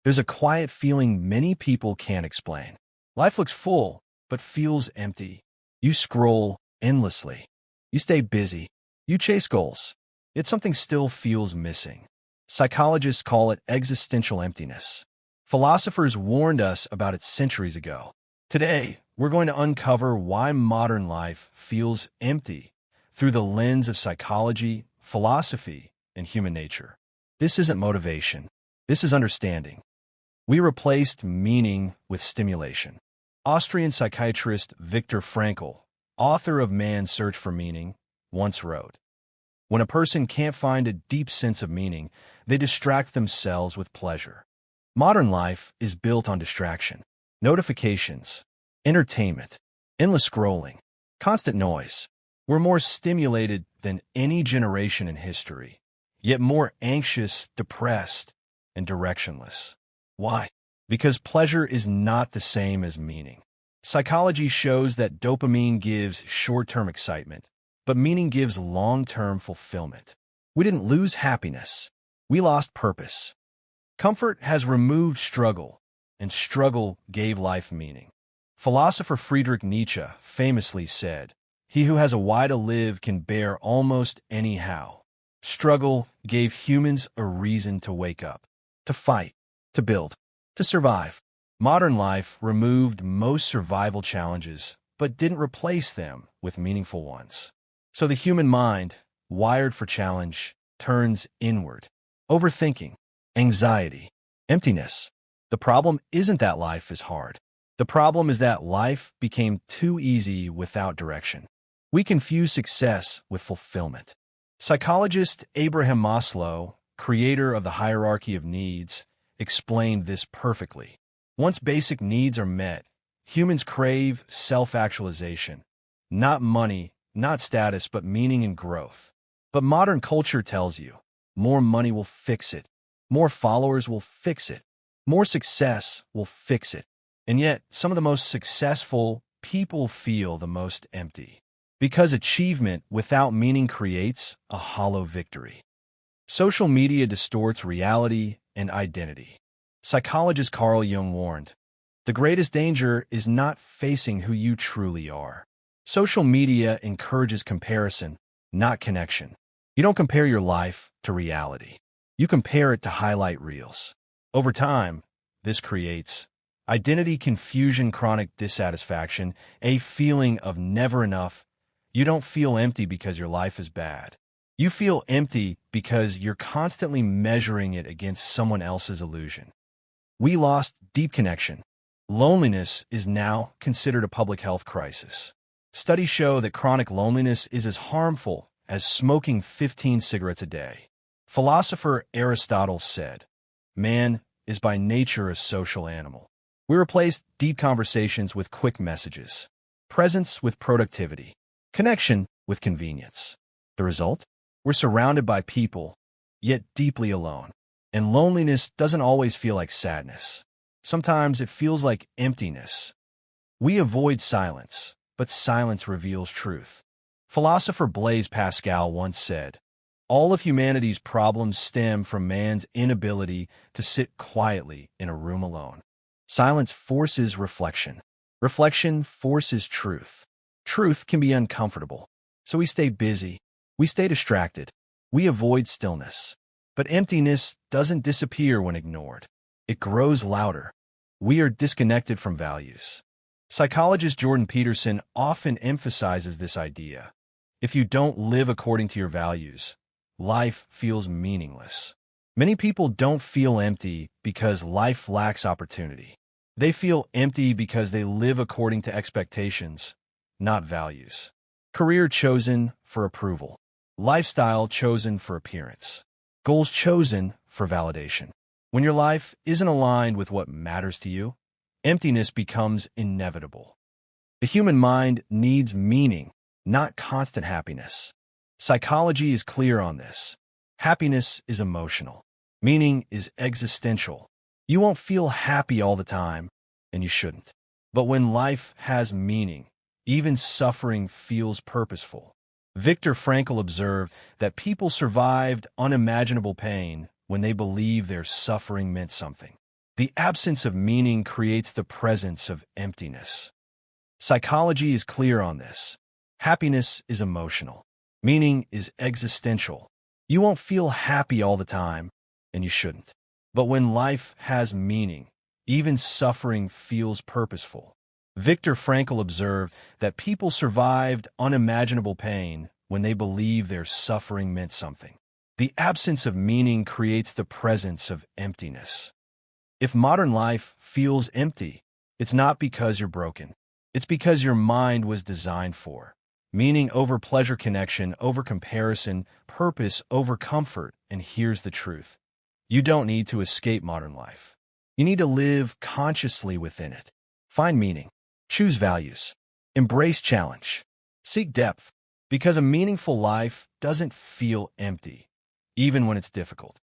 There's a quiet feeling many people can't explain. Life looks full, but feels empty. You scroll endlessly. You stay busy. You chase goals. Yet something still feels missing. Psychologists call it existential emptiness. Philosophers warned us about it centuries ago. Today, we're going to uncover why modern life feels empty through the lens of psychology, philosophy, and human nature. This isn't motivation. This is understanding. We replaced meaning with stimulation. Austrian psychiatrist Viktor Frankl, author of Man's Search for Meaning, once wrote, "When a person can't find a deep sense of meaning, they distract themselves with pleasure." Modern life is built on distraction, notifications, entertainment, endless scrolling, constant noise. We're more stimulated than any generation in history, yet more anxious, depressed, and directionless. Why? Because pleasure is not the same as meaning. Psychology shows that dopamine gives short-term excitement, but meaning gives long-term fulfillment. We didn't lose happiness. We lost purpose. Comfort has removed struggle, and struggle gave life meaning. Philosopher Friedrich Nietzsche famously said, "He who has a why to live can bear almost anyhow." Struggle gave humans a reason to wake up, to fight, to build, to survive. Modern life removed most survival challenges, but didn't replace them with meaningful ones. So the human mind, wired for challenge, turns inward. Overthinking, anxiety, emptiness. The problem isn't that life is hard. The problem is that life became too easy without direction. We confuse success with fulfillment. Psychologist Abraham Maslow, creator of the hierarchy of needs, explained this perfectly. Once basic needs are met, humans crave self-actualization. Not money, not status, but meaning and growth. But modern culture tells you, more money will fix it. More followers will fix it. More success will fix it. And yet, some of the most successful people feel the most empty. Because achievement without meaning creates a hollow victory. Social media distorts reality and identity. Psychologist Carl Jung warned, "The greatest danger is not facing who you truly are." Social media encourages comparison, not connection. You don't compare your life to reality. You compare it to highlight reels. Over time, this creates identity confusion, chronic dissatisfaction, a feeling of never enough. You don't feel empty because your life is bad. You feel empty because you're constantly measuring it against someone else's illusion. We lost deep connection. Loneliness is now considered a public health crisis. Studies show that chronic loneliness is as harmful as smoking 15 cigarettes a day. Philosopher Aristotle said, "Man is by nature a social animal." We replaced deep conversations with quick messages, presence with productivity, connection with convenience. The result? We're surrounded by people, yet deeply alone. And loneliness doesn't always feel like sadness. Sometimes it feels like emptiness. We avoid silence, but silence reveals truth. Philosopher Blaise Pascal once said, "All of humanity's problems stem from man's inability to sit quietly in a room alone." Silence forces reflection. Reflection forces truth. Truth can be uncomfortable, so we stay busy. We stay distracted. We avoid stillness. But emptiness doesn't disappear when ignored. It grows louder. We are disconnected from values. Psychologist Jordan Peterson often emphasizes this idea. If you don't live according to your values, life feels meaningless. Many people don't feel empty because life lacks opportunity. They feel empty because they live according to expectations, not values. Career chosen for approval. Lifestyle chosen for appearance. Goals chosen for validation. When your life isn't aligned with what matters to you, emptiness becomes inevitable. The human mind needs meaning, not constant happiness. Psychology is clear on this. Happiness is emotional. Meaning is existential. You won't feel happy all the time, and you shouldn't. But when life has meaning, even suffering feels purposeful. Viktor Frankl observed that people survived unimaginable pain when they believed their suffering meant something. The absence of meaning creates the presence of emptiness. Psychology is clear on this. Happiness is emotional. Meaning is existential. You won't feel happy all the time, and you shouldn't. But when life has meaning, even suffering feels purposeful. Viktor Frankl observed that people survived unimaginable pain when they believed their suffering meant something. The absence of meaning creates the presence of emptiness. If modern life feels empty, it's not because you're broken. It's because your mind was designed for meaning over pleasure, connection over comparison, purpose over comfort. And here's the truth. You don't need to escape modern life. You need to live consciously within it. Find meaning. Choose values. Embrace challenge. Seek depth. Because a meaningful life doesn't feel empty, even when it's difficult.